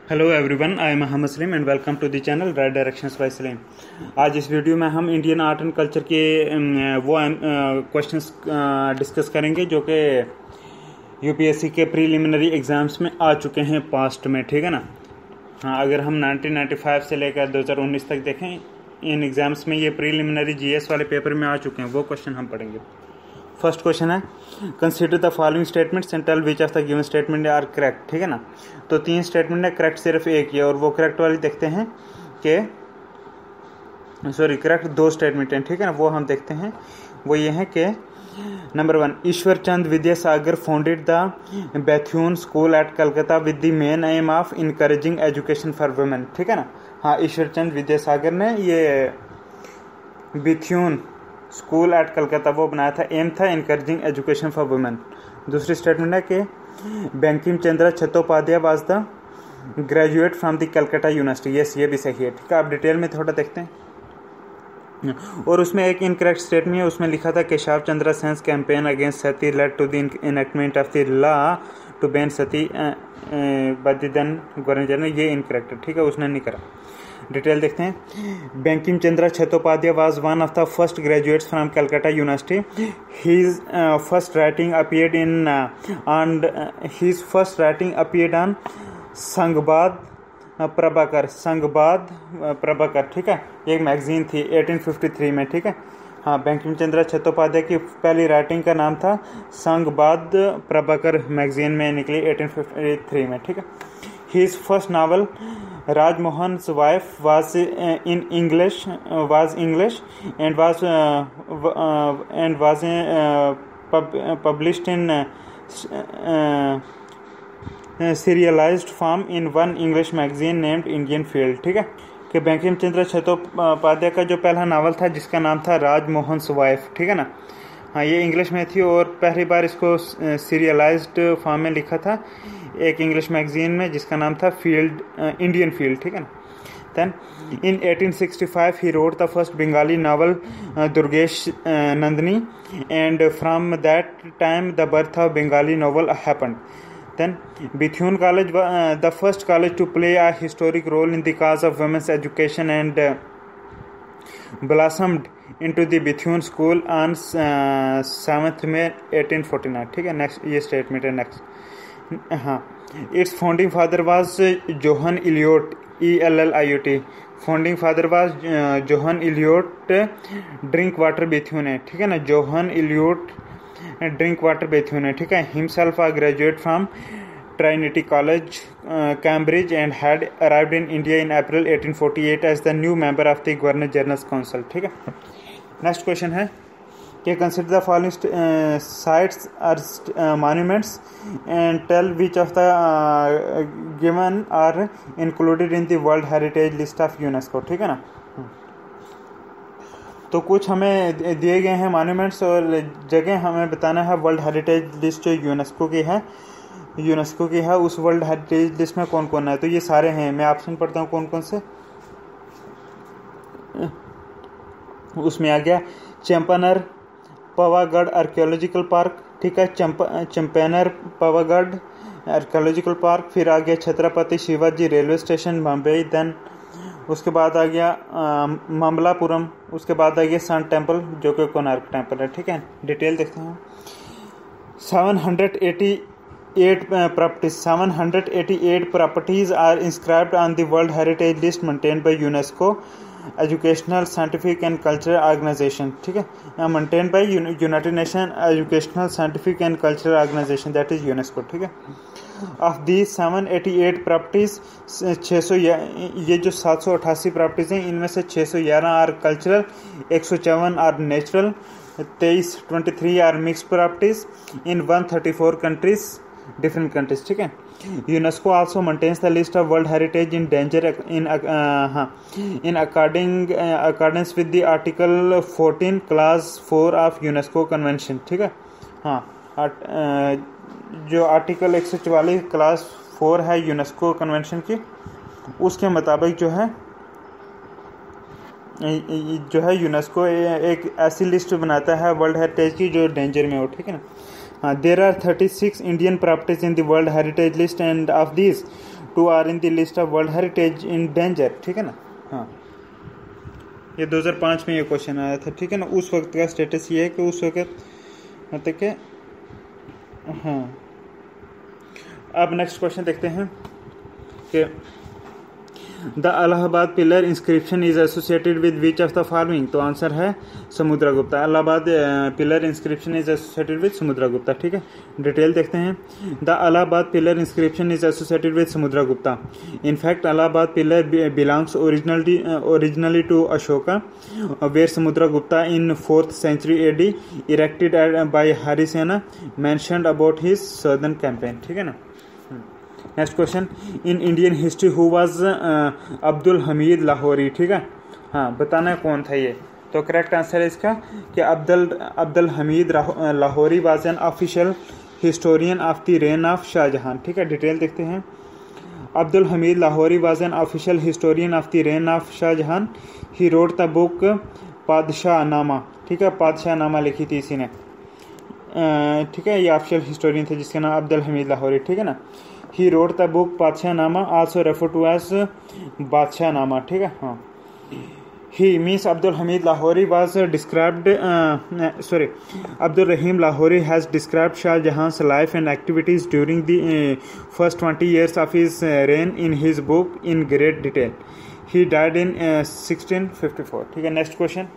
Hello everyone, I am Mohammad Salim and welcome to the channel right directions by Salim. आज इस video में हम Indian art and culture के वो क्वेश्चंस डिस्कस करेंगे जो कि यूपीएससी के प्रीलिमिनरी एग्जाम्स में आ चुके हैं पास्ट में, ठीक है ना। हाँ, अगर हम 1995 से लेकर 2019 तक देखें, इन एग्जाम्स में ये प्रीलिमिनरी जीएस वाले पेपर में आ चुके हैं, वो क्वेश्चन हम पढ़ेंगे। फर्स्ट क्वेश्चन है, consider the following statements and tell which of the given statement are correct, ठीक है ना। तो 3 स्टेटमेंट है, करेक्ट सिर्फ एक ही है, और वो करेक्ट वाली देखते हैं कि करेक्ट 2 स्टेटमेंट हैं, ठीक है ना। वो हम देखते हैं, वो ये है कि number 1, Ishwar Chand Vidyasagar founded the Bethune school at Calcutta with the main aim of encouraging education for women, ठीक है ना। हाँ, ईश्वर चंद विद्यासागर ने ये बेथ्यून स्कूल एट कलकत्ता वो बनाया था, एम था इनकरेजिंग एजुकेशन फॉर वुमेन। दूसरी स्टेटमेंट है कि Bankim Chandra Chattopadhyay was the graduate from the Calcutta university. Yes, ये भी सही है, ठीक है। आप डिटेल में थोड़ा देखते हैं। और उसमें एक इनकरेक्ट स्टेटमेंट है, उसमें लिखा था Keshav Chandra Sen's campaign against sati led to the enactment of the law to ban sati by the then governor general. ये इनकरेक्ट है, ठीक है, उसने नहीं करा। डिटेल देखते हैं। Bankim Chandra Chattopadhyay was one of the first graduates from Calcutta university. His first writing appeared on Sangbad Prabhakar, ठीक है। एक मैगजीन थी 1853 में, ठीक है। हाँ, बंकिम चंद्र चट्टोपाध्याय की पहली राइटिंग का नाम था संगबाद प्रभाकर, मैगजीन में निकली 1853 में, ठीक है। His first novel Rajmohan's Wife was English and was published in serialized form in one English magazine named Indian Field, ठीक है। कि बंकिम चंद्र चट्टोपाध्याय का जो पहला नावल था जिसका नाम था राजमोहन्स वाइफ, ठीक है ना। हाँ, ये इंग्लिश में थी और पहली बार इसको सीरियलाइज्ड फॉर्म में लिखा था एक इंग्लिश मैगजीन में जिसका नाम था फील्ड, इंडियन फील्ड, ठीक है ना। Then in 1865 he wrote the first Bengali novel Durgesh Nandini and from that time the birth of Bengali novel happened. Then Bethune College, the first college to play a historic role in the cause of women's education, and blossomed into the Bethune School on 7th May 1849, ठीक है। Next ये statement है। Next, हाँ, it's founding father was John Elliot, ELLIOT। Founding father was John Elliot Drinkwater Bethune है, ठीक है ना। John Elliot Drinkwater Bethune है, ठीक है। Himself a graduate from Trinity College, Cambridge, and had arrived in India in April 1848 as the new member of the Governor General's Council, ठीक है। Next question है कि consider the following sites are monuments and tell which of the given are included in the world heritage list of UNESCO, ठीक है ना। तो कुछ हमें दिए गए हैं मॉन्यूमेंट्स और जगह हमें बताना है वर्ल्ड हेरिटेज लिस्ट जो यूनेस्को की है उस वर्ल्ड हेरिटेज लिस्ट में कौन कौन है। तो ये सारे हैं, मैं ऑप्शन पढ़ता हूँ कौन कौन से। उसमें आ गया चंपानर पवागढ़ आर्कियोलॉजिकल पार्क, ठीक है। Champaner Pavagadh archaeological park. फिर आ गया Chhatrapati Shivaji railway station Bombay. Then उसके बाद आ गया मामलापुरम। उसके बाद आ गया सन टेम्पल जो कि कोणार्क टेम्पल है, ठीक है। डिटेल देखते हैं। 788 properties are inscribed on the world heritage list maintained by UNESCO educational scientific and cultural organisation, ठीक है। Maintained by united nation educational scientific and cultural organisation, that is UNESCO, ठीक है। ऑफ दी 788 प्रॉपर्टीज 600, ये जो 788 properties हैं इनमें से 611 are cultural, 154 are natural, 23 are mixed properties in 134 countries, different countries, ठीक है। UNESCO also maintains the list of world heritage in danger in accordance with the article 14 class 4 of UNESCO convention, ठीक है। हाँ, जो article 144 class 4 है UNESCO convention की, उसके मुताबिक जो है यूनेस्को एक ऐसी लिस्ट बनाता है वर्ल्ड हेरिटेज की जो डेंजर में हो, ठीक है ना। हाँ, there are 36 Indian properties in the world heritage list and of this 2 are in the list of world heritage in danger, ठीक है ना। हाँ, ये 2005 में ये क्वेश्चन आया था, ठीक है ना। उस वक्त का स्टेटस ये है कि उस वक्त मतलब कि हाँ। अब नेक्स्ट क्वेश्चन देखते हैं कि the Allahabad pillar inscription is associated with which of the following. तो आंसर है Samudragupta. Allahabad pillar inscription is associated with Samudragupta, ठीक है। डिटेल देखते हैं। The Allahabad pillar inscription is associated with Samudragupta. In fact, Allahabad pillar belongs originally to Ashoka, where Samudragupta in 4th century AD erected by Harisena mentioned about his southern campaign, ठीक है ना। Next question, in Indian history who was Abdul Hamid Lahori, ठीक है। हाँ, बताना कौन था ये। तो करेक्ट आंसर है इसका कि Abdul Hamid Lahori was an official historian of the reign of Shahjahan, ठीक है। डिटेल देखते हैं। Abdul Hamid Lahori was an official historian of the reign of Shahjahan. He wrote the book Padshahnama, ठीक है। पादशाह नामा लिखी थी इसी ने, ठीक है। ये ऑफिशियल हिस्टोरियन थे जिसका नाम अब्दुल हमीद लाहौरी, ठीक है ना। ही रोट द बुक बादशाह नामा, आल्सो रेफर टू एज बादशाह नामा, ठीक है। हाँ, he means Abdul Hamid Lahori was described Abdul Rahim Lahori has described Shah Jahan's life and activities during the first 20 years of his reign in his book in great detail. He died in 1654, ठीक है। Next question,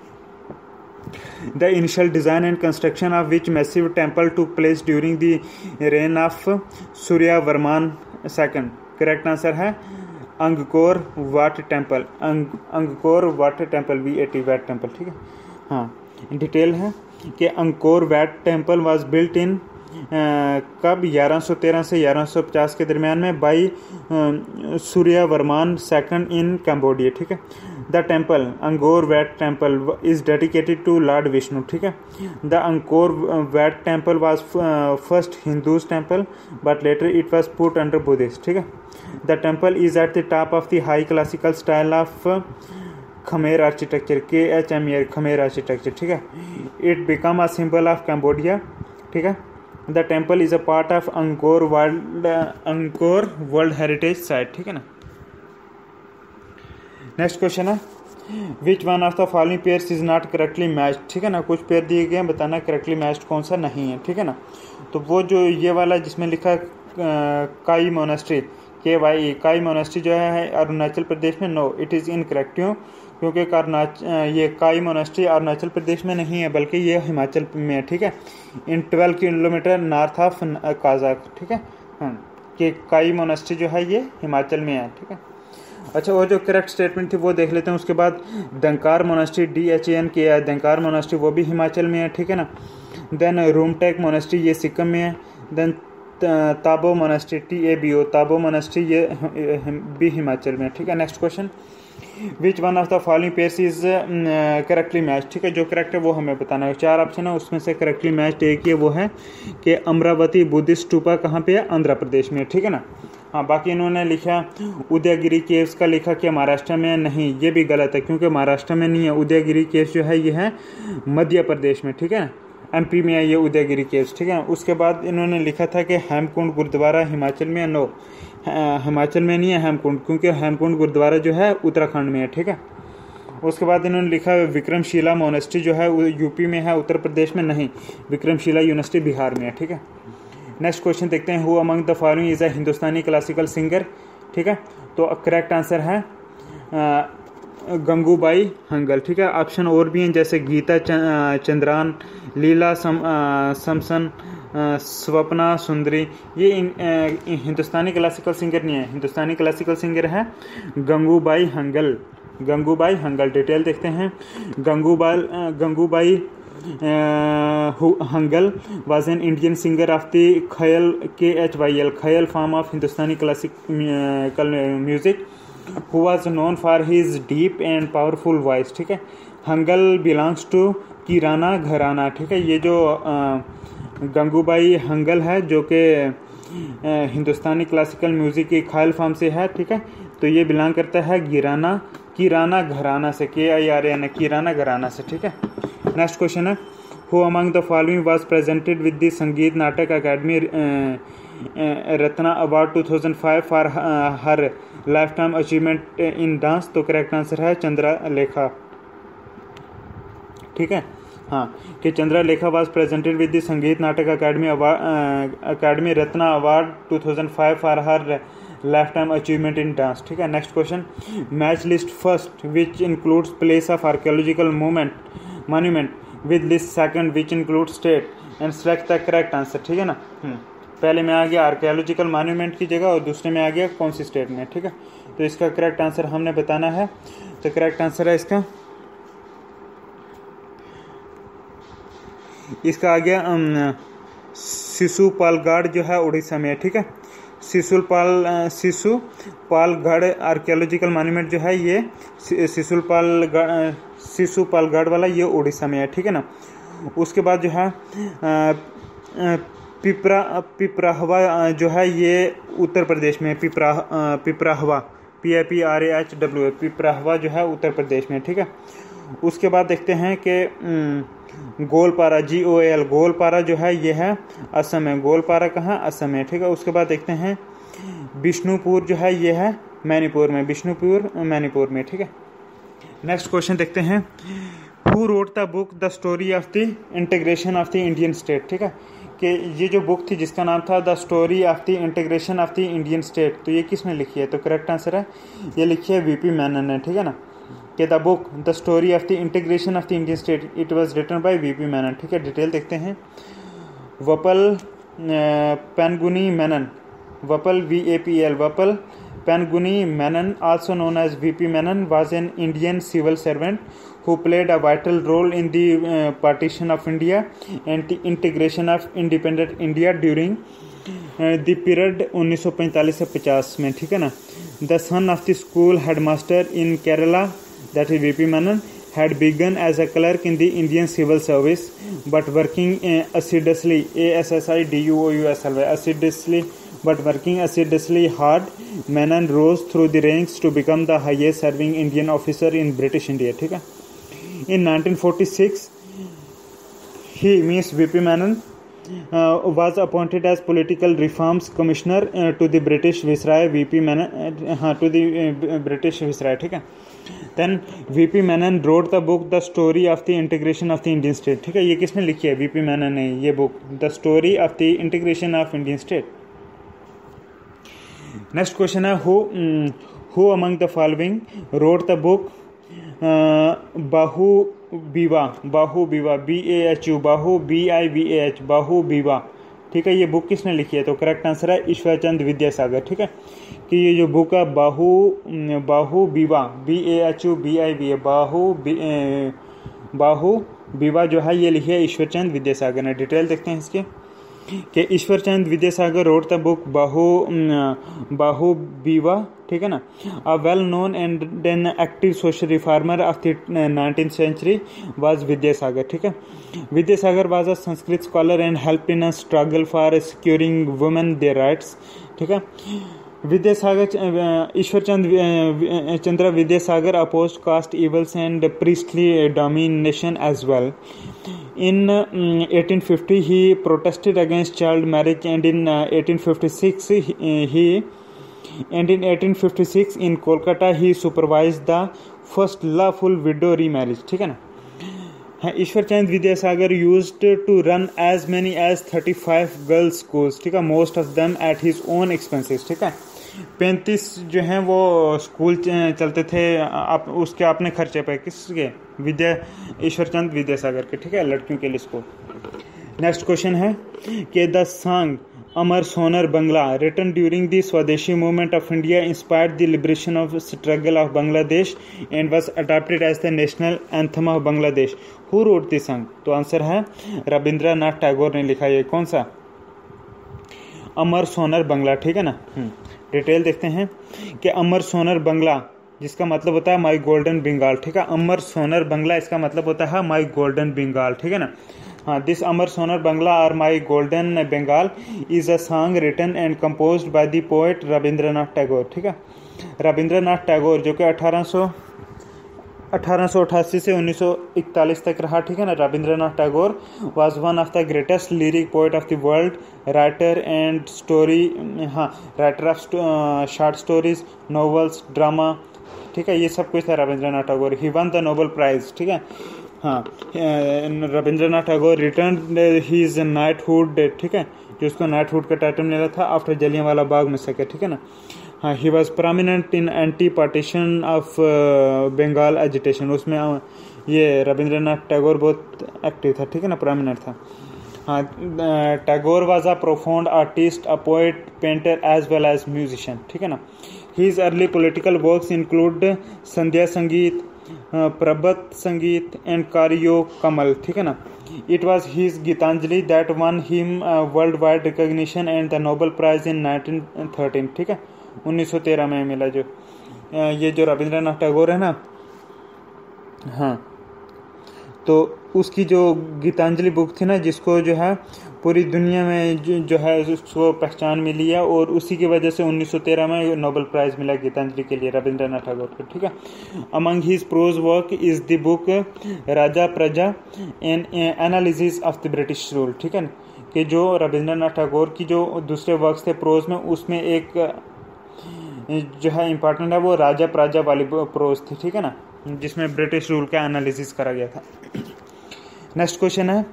the initial design and construction of which massive temple took place during the reign of Suryavarman II। Correct answer है Angkor Wat temple, Angkor Wat temple, VAT Wat temple, ठीक है। हाँ, detail है कि Angkor Wat temple was built in कब 1113 से 1150 के दरमियान में by Suryavarman second in Cambodia, ठीक है। The temple Angkor Wat temple is dedicated to lord Vishnu, ठीक है। The Angkor Wat temple was first Hindus temple but later it was put under Buddhist, ठीक है। The temple is at the top of the high classical style of Khmer architecture, KHMER Khmer architecture, ठीक है। It become a symbol of Cambodia, ठीक है। The temple is a part of Angkor world heritage site, ठीक है ना। Next question है, विच one of the following pairs is not correctly matched, ठीक है ना। कुछ पेयर दिए गए हैं, बताना करेक्टली मैच्ड कौन सा नहीं है, ठीक है ना। तो वो जो ये वाला जिसमें लिखा काई मोनास्ट्री, KYE काई मोनास्ट्री जो है अरुणाचल प्रदेश में, नो इट इज़ इनकरेक्ट। क्यों? क्योंकि ये काई मोनास्ट्री अरुणाचल प्रदेश में नहीं है बल्कि ये हिमाचल में है, ठीक है। इन 12 किलोमीटर नॉर्थ ऑफ काजाक, ठीक है। कि काई मोनास्ट्री जो है ये हिमाचल में है, ठीक है। अच्छा, वो जो करेक्ट स्टेटमेंट थी वो देख लेते हैं। उसके बाद दंकार मोनास्ट्री, DHAN के है, दंकार मोनास्ट्री वो भी हिमाचल में है, ठीक है ना। देन रूमटेक मोनास्ट्री ये सिक्किम में है। Then Tabo monastery TABO Tabo monastery ये भी हिमाचल में है, ठीक है। Next question, which one of the following pairs is correctly match, ठीक है। जो करेक्ट है वो हमें बताना है। 4 ऑप्शन है, उसमें से करेक्टली मैच एक ये वो है कि अमरावती बुद्धिस्ट स्टूपा कहाँ पे है, आंध्र प्रदेश में, ठीक है ना। हाँ, बाकी इन्होंने लिखा उदयगिरी केव्स का लिखा कि महाराष्ट्र में, नहीं ये भी गलत है क्योंकि महाराष्ट्र में नहीं है। उदयगिरी केव्स जो है ये है मध्य प्रदेश में, ठीक है ना। MP में है ये उदयगिरी केव्स, ठीक है। उसके बाद इन्होंने लिखा था कि हेमकुंड गुरुद्वारा हिमाचल में है, नो हिमाचल में नहीं है हेमकुंड, क्योंकि हेमकुंड गुरुद्वारा जो है उत्तराखंड में है, ठीक है। उसके बाद इन्होंने लिखा विक्रमशिला मोनेस्ट्री जो है UP में है, उत्तर प्रदेश में नहीं, विक्रमशिला यूनिवर्सिटी बिहार में है, ठीक है। नेक्स्ट क्वेश्चन देखते हैं, who among the following is a Hindustani classical singer, ठीक है। तो करेक्ट आंसर है गंगूबाई हंगल, ठीक है। ऑप्शन और भी हैं जैसे गीता चंद्रान, लीला समसन, स्वप्ना सुंदरी। ये हिंदुस्तानी क्लासिकल सिंगर नहीं है, हिंदुस्तानी क्लासिकल सिंगर है गंगूबाई हंगल, गंगूबाई हंगल। डिटेल देखते हैं। Gangubai Hangal was an Indian singer of the Khayal KHYL Khayal form of Hindustani classical music who was known for his deep and powerful voice, ठीक है। हंगल belongs to किराना घराना, ठीक है। ये जो गंगूबाई हंगल है जो कि हिंदुस्तानी क्लासिकल म्यूज़िक की खायल फॉर्म से है, ठीक है। तो ये बिलोंग करता है किराना घराना से, KIRAN किराना घराना से, ठीक है। नेक्स्ट क्वेश्चन है, who among the following was presented with the Sangeet Natak Akademi Ratna award 2005 for her lifetime achievement in dance? तो करेक्ट आंसर है चंद्रलेखा। ठीक है, हाँ, कि Chandralekha was presented with the Sangeet Natak Akademi Ratna award 2005 for her lifetime achievement in dance. ठीक है, next question, match list first which includes place of archaeological monument with list second which include state and select the correct answer. ठीक है ना, पहले में आ गया archaeological monument की जगह और दूसरे में आ गया कौन सी स्टेट में। ठीक है, तो इसका करेक्ट आंसर हमने बताना है। तो करेक्ट आंसर है इसका आ गया शिशुपालगढ़ जो है उड़ीसा में है। ठीक है, शिशुपालगढ़ आर्कियोलॉजिकल मॉन्यूमेंट जो है ये शिशुपालगढ़ वाला ये उड़ीसा में है। ठीक है ना, उसके बाद जो है पिपराहवा जो है ये उत्तर प्रदेश में, पिपराहवा PIPRAHWA पिपराहवा जो है उत्तर प्रदेश में। ठीक है, उसके बाद देखते हैं कि गोलपारा GOAL गोलपारा जो है ये है असम में। गोलपारा कहाँ? असम में। ठीक है, उसके बाद देखते हैं बिष्णुपुर जो है ये है मणिपुर में, बिष्णुपुर मणिपुर में। ठीक है, नेक्स्ट क्वेश्चन देखते हैं, who wrote the book the story of the integration of the Indian state? ठीक है, कि ये जो बुक थी जिसका नाम था the story of the integration of the Indian state, तो ये किसने लिखी है? तो करेक्ट आंसर है ये लिखी है VP मेनन ने। ठीक है ना, कि the book the story of the integration of the Indian state it was written by VP Menon. ठीक है, डिटेल देखते हैं, वपल पेनगुनी Menon, वपल VAPL वपल पेनगुनी Menon also known as VP Menon was an Indian civil servant who played a vital role in the partition of India and the integration of independent India during the period 1945 से 50 में। ठीक है ना, the son of the school headmaster in Kerala, that is VP Menon, had begun as a clerk in the Indian civil service but working assiduously assiduously hard, Menon rose through the ranks to become the highest serving Indian officer in British India. ठीक है, in 1946 he means VP Menon was appointed as political reforms commissioner to the British Viceroy VP Menon to the British Viceroy. ठीक है, then VP Menon wrote the book The Story of the Integration of the Indian State. ठीक है, ये किसने लिखी है? VP Menon ने ये book The Story of the Integration of Indian State. Next question है, who among the following wrote the book Bahubivah BAHU BIVAH Bahubivah. ठीक है, ये बुक किसने लिखी है? तो करेक्ट आंसर है ईश्वरचंद विद्यासागर। ठीक है, कि ये जो बुक है बाहु-बीवा BAHU BIVA बाहु-बीवा जो है ये लिखी है ईश्वरचंद विद्यासागर ने। डिटेल देखते हैं इसके, कि Ishwarchand Vidyasagar wrote the book Bahubivah. ठीक है ना, a well known and an active social reformer of the 19th century was Vidyasagar. ठीक है, Vidyasagar was a Sanskrit scholar and help in a struggle for securing women their rights. ठीक है, Chandra Vidyasagar opposed caste evils and priestly domination as well. In 1850 he protested against child marriage, and in 1856 in Kolkata he supervised the first lawful widow remarriage. ठीक है ना, Ishwarchand Vidyasagar used to run as many as 35 girls schools. ठीक है, most of them at his own expenses. ठीक है, 35 जो हैं वो स्कूल चलते थे उसके अपने खर्चे पे, किसके? ईश्वरचंद विद्यासागर के। ठीक है, लड़कियों के लिए स्कूल। नेक्स्ट क्वेश्चन है कि the song Amar Sonar Bangla written during the swadeshi movement of India inspired the liberation of struggle of Bangladesh and was adopted as the national anthem of Bangladesh. Who wrote the song? तो आंसर है रविंद्रनाथ टैगोर ने लिखा। ये कौन सा? अमर सोनर बंगला। ठीक है ना, डिटेल देखते हैं कि अमर सोनर बंगला जिसका मतलब होता है माई गोल्डन बंगाल। ठीक है, अमर सोनर बंगला इसका मतलब होता है माई गोल्डन बंगाल। ठीक है ना, हाँ, दिस अमर सोनर बंगला और my golden Bengal is a song written and composed by the poet Rabindranath Tagore. ठीक है, रविंद्रनाथ टैगोर जो कि 1888 से 1941 तक रहा, ठीक है ना। Rabindranath Tagore was one of the greatest lyric poet of the world, writer and story, writer of short stories, novels, drama, ठीक है, ये सब कुछ था रविंद्रनाथ टैगोर। ही वन द नोबेल प्राइज, ठीक है। Rabindranath Tagore return his knighthood, ठीक है, जो उसको नाइटहुड का टाइटल मिला था आफ्टर जलियांवाला बाग मैसेकर, ठीक है ना। He was prominent in anti partition of Bengal agitation, उसमें ये रविंद्रनाथ टैगोर बहुत एक्टिव था, ठीक है ना, प्रोमिनेंट था। Tagore was a profound artist, a poet, painter as well as musician, ठीक है ना। His early political works include Sandhya Sangeet, Prabhat Sangeet and Karyo Kamal, ठीक है ना। It was his Gitanjali that won him world wide recognition and the Nobel prize in 1913, ठीक है, 1913 में मिला। जो ये जो रविंद्रनाथ टैगोर है ना, तो उसकी जो गीतांजलि बुक थी ना, जिसको जो है पूरी दुनिया में जो है उसको पहचान मिली है, और उसी की वजह से 1913 में नोबेल प्राइज मिला गीतांजलि के लिए रविंद्रनाथ टैगोर को, ठीक है। Among his prose work is the book Raja Praja an analysis of the British rule, ठीक है, कि जो रविंद्रनाथ टैगोर की जो दूसरे वर्क्स थे प्रोज में, उसमें एक जो है इम्पोर्टेंट है वो राजा प्रजा वाली प्रोज थी, ठीक है ना, जिसमें ब्रिटिश रूल का एनालिसिस करा गया था। नेक्स्ट क्वेश्चन है,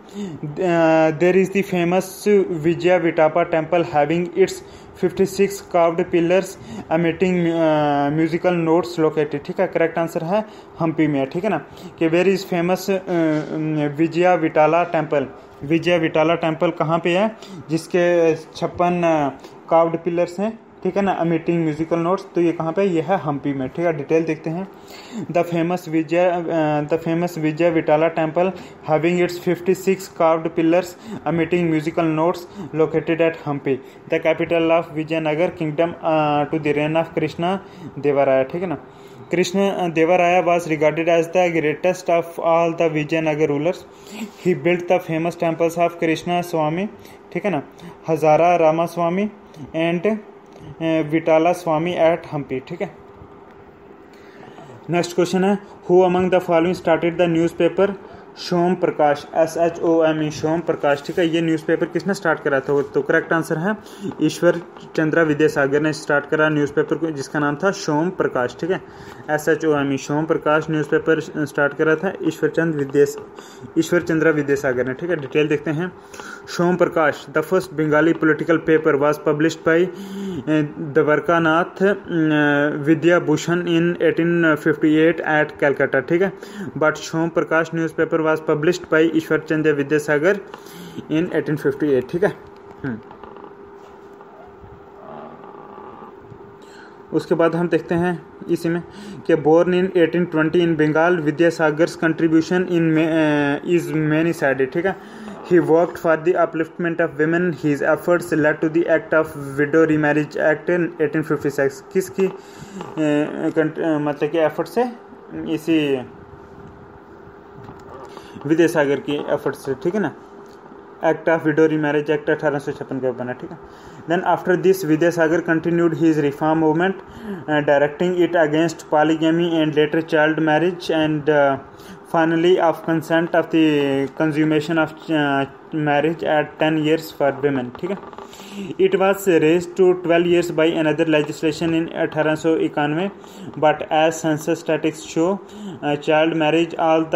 there is the famous Vijay Vittala temple having its 56 carved pillars emitting musical notes located, ठीक है। करेक्ट आंसर है हम्पी में, ठीक है ना। कि where is famous Vijay Vittala temple, Vijay Vittala temple कहाँ पे है, जिसके 56 कार्व्ड पिलर्स हैं, ठीक है ना, एमिटिंग म्यूजिकल नोट्स, तो ये कहाँ पे, ये है हम्पी में, ठीक है। डिटेल देखते हैं। The famous Vijay Vittala temple having its 56 carved pillars emitting musical notes located at Hampi, the capital of Vijayanagara kingdom to the reign of Krishna Devaraya, ठीक है ना। कृष्ण देवराया was regarded as the greatest of all the Vijayanagar rulers. He built the famous temples of Krishna Swami, ठीक है ना, Hazara Rama Swami and Vitthala Swami at Hampi, ठीक है। Next question है, who among the following started the newspaper Som Prakash, SHOME, Som Prakash, ठीक है। ये न्यूज़पेपर किसने स्टार्ट करा था, तो करेक्ट आंसर है ईश्वर चंद्र विद्यासागर ने स्टार्ट करा न्यूज़पेपर को, जिसका नाम था सोम प्रकाश, ठीक है। SHOME, Som Prakash newspaper start करा था ईश्वर चंद्र विद्यासागर ने, ठीक है। डिटेल देखते हैं। Som Prakash, the first Bengali political paper was published by Dwarkanath Vidyabhushan in 1858 at Calcutta, ठीक है। But Som Prakash newspaper was published by Ishwar Chandra Vidyasagar in 1858, ठीक है। उसके बाद हम देखते हैं इसी में कि born in 1820 in Bengal, Vidyasagar's contribution in is many sided, ठीक है। He worked for the upliftment of women. His efforts led to the Act of Widow Remarriage Act in 1856. किसकी मतलब कि एफर्ट से, इसी विद्यासागर की एफर्ट से, ठीक है ना। Act of widow remarriage act 1856 का बना, ठीक है। Then after this Vidyasagar continued his reform movement, directing it against polygamy and later child marriage and finally of consent of the consummation of marriage at 10 years for women, ठीक है। It was raised to 12 years by another legislation in 1891, but as census statistics show, child marriage all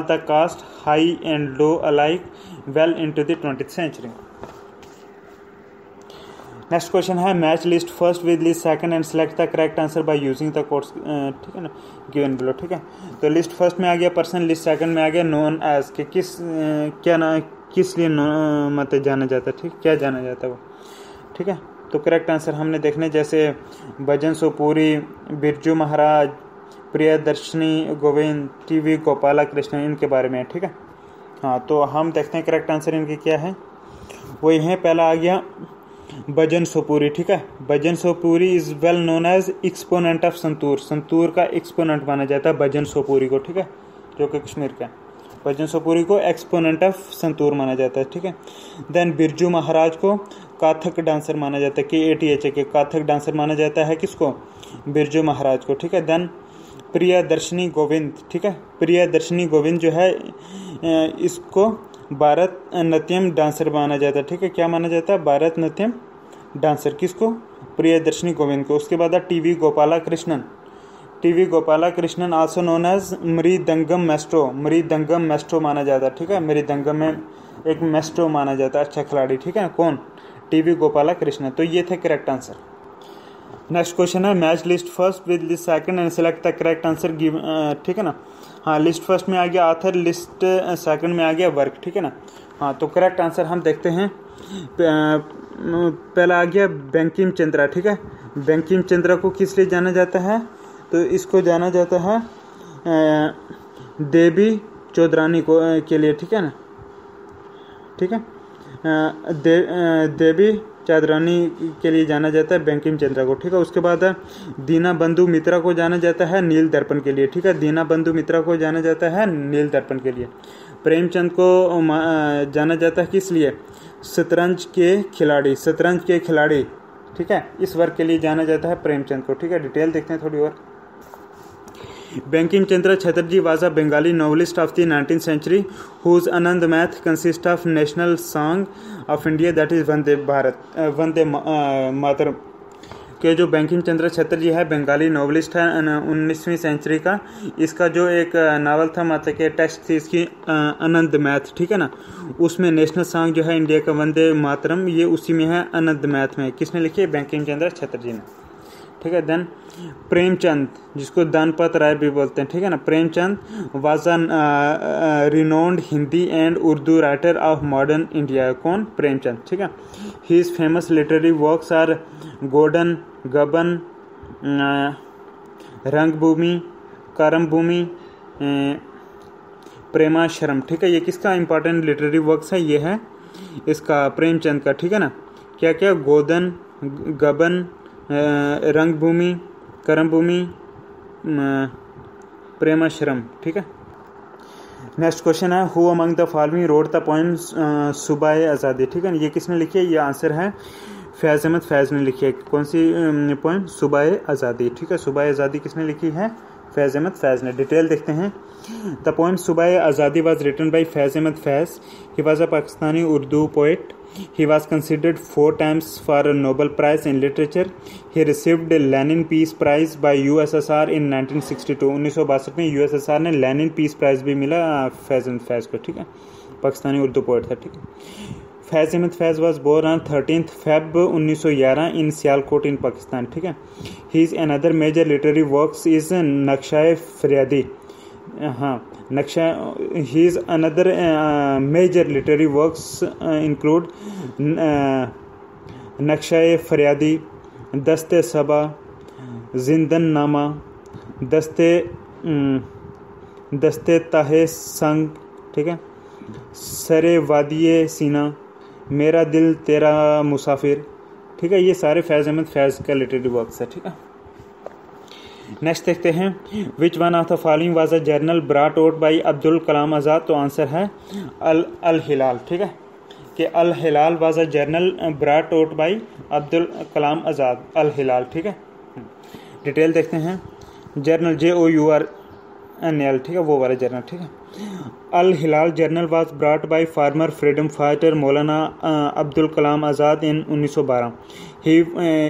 the caste, high and low alike, well into the 20th century. Next question है, match list first with list second and select the correct answer by using the codes, ठीक है ना, given below, ठीक है। तो list first में आ गया पर्सन, लिस्ट सेकंड में आ गया नोन एज, के किस लिए मतलब जाना जाता है, ठीक, क्या जाना जाता है वो, ठीक है। तो करेक्ट आंसर हमने देखने जैसे भजन सोपूरी, बिरजू महाराज, प्रियदर्शनी, गोविंद, टीवी गोपाला कृष्ण, इनके बारे में, ठीक है। हाँ, तो हम देखते हैं करेक्ट आंसर इनके क्या है। वो है पहला आ गया भजन सोपूरी, ठीक है। Bhajan Sopori is well known as exponent of santoor, santoor का एक्सपोनेंट माना जाता है भजन सोपूरी को, ठीक है, जो कि कश्मीर का। भजन सोपूरी को एक्सपोनेंट ऑफ संतूर माना जाता है, ठीक है। देन बिरजू महाराज को काथक डांसर माना जाता है, KATH के काथक डांसर माना जाता है, किसको, बिरजू महाराज को, ठीक है। देन प्रियदर्शनी गोविंद, ठीक है। प्रियदर्शनी गोविंद जो है इसको भारतनाट्यम डांसर माना जाता है, ठीक है। क्या माना जाता है? भारतनाट्यम डांसर। किसको? प्रियदर्शनी गोविंद को। उसके बाद TV Gopalakrishnan. TV Gopalakrishnan also known as mridangam maestro. Mridangam maestro माना जाता है, ठीक है। मृदंगम में एक मैस्ट्रो माना जाता है, अच्छा खिलाड़ी, ठीक है। कौन? टीवी गोपालकृष्णन। तो ये थे करेक्ट आंसर। नेक्स्ट क्वेश्चन है match list first with list second and select the correct answer give, ठीक है ना। हाँ, लिस्ट फर्स्ट में आ गया ऑथर, लिस्ट सेकंड में आ गया वर्क, ठीक है ना। हाँ, तो करेक्ट आंसर हम देखते हैं। पहला आ गया बंकिम चंद्रा, ठीक है। बंकिम चंद्रा को किस लिए जाना जाता है? तो इसको जाना जाता है देवी चौधरानी को के लिए, ठीक है ना, ठीक है। देवी चौधरानी के लिए जाना जाता है बंकिम चंद्रा को, ठीक है। उसके बाद दीना बंधु मित्रा को जाना जाता है नील दर्पण के लिए, ठीक है। दीना बंधु मित्रा को जाना जाता है नील दर्पण के लिए। प्रेमचंद को जाना जाता है किस लिए? शतरंज के खिलाड़ी, शतरंज के खिलाड़ी, ठीक है। इस वर्ग के लिए जाना जाता है प्रेमचंद को, ठीक है। डिटेल देखते हैं थोड़ी और। Bankim Chandra Chatterjee was a Bengali novelist of the 19th century whose Anand Math consists of national song of India that is Vande Bharat, Vande Mataram के जो बंकिम चंद्र चटर्जी है बंगाली नॉवलिस्ट है 19वीं सेंचुरी का। इसका जो एक नावल था, मतलब के टेक्स्ट थी इसकी आनंद मैथ, ठीक है ना। उसमें नेशनल सॉन्ग जो है इंडिया का वंदे मातरम, ये उसी में है, आनंद मैथ में। किसने लिखी है? बंकिम चंद्र चटर्जी ने, ठीक है। देन प्रेमचंद, जिसको दानपत राय भी बोलते हैं, ठीक है ना। Premchand was an renowned Hindi and Urdu writer of modern India. कौन? प्रेमचंद, ठीक है। His famous literary works are golden Gaban, Rangbhoomi, Karmabhoomi, Premashram, ठीक है। ये किसका इंपॉर्टेंट लिटरेरी वर्क्स है? ये है इसका प्रेमचंद का, ठीक है ना। क्या क्या? गोदन, गबन, रंगभूमि, करमभूमि, प्रेमाश्रम, ठीक है। नेक्स्ट क्वेश्चन है who among the following road the poem Subah आज़ादी, ठीक है। ये किसने लिखी है? ये आंसर है फैज़ अहमद फैज़ ने लिखी है। कौन सी पोएम? सुबह आज़ादी, ठीक है। सुबह आज़ादी किसने लिखी है? फैज़ अहमद फैज़ ने। डिटेल देखते हैं। The poem Subah Azadi was written by Faiz Ahmed Faiz. He was a Pakistani Urdu poet. He was considered 4 times for a Nobel Prize in Literature. He received a Lenin Peace Prize by USSR in 1962. 1962 में USSR ने लेनिन पीस प्राइज भी मिला फैज़ अहमद फैज़ को, ठीक है। Pakistani Urdu poet था, ठीक है। फैज़ अहमद फैज़ was born on 13th Feb 1911 in Sialkot in Pakistan, ठीक है। His another major literary works is नक्शाए फरियादी, हाँ नक्शा। His another major literary works include नक्शाए फरियादी, दस्ते सबा, जिंदन नामा, दस्ते ताहे संग, ठीक है। सरे वादिये सीना, मेरा दिल तेरा मुसाफिर, ठीक है। ये सारे फैज़ अहमद फैज़ का लिटरेरी वर्क्स है, ठीक है। नेक्स्ट देखते हैं which one of the following was a journal brought out by Abdul Kalam Azad. तो आंसर है अल हिलाल, ठीक है। कि Al Hilal was a journal brought out by Abdul Kalam Azad, Al Hilal, ठीक है। डिटेल देखते हैं। जर्नल JOURNAL, ठीक है, वो वाला जर्नल, ठीक है। Al Hilal journal was brought by former freedom fighter Maulana Abdul Kalam Azad in 1912।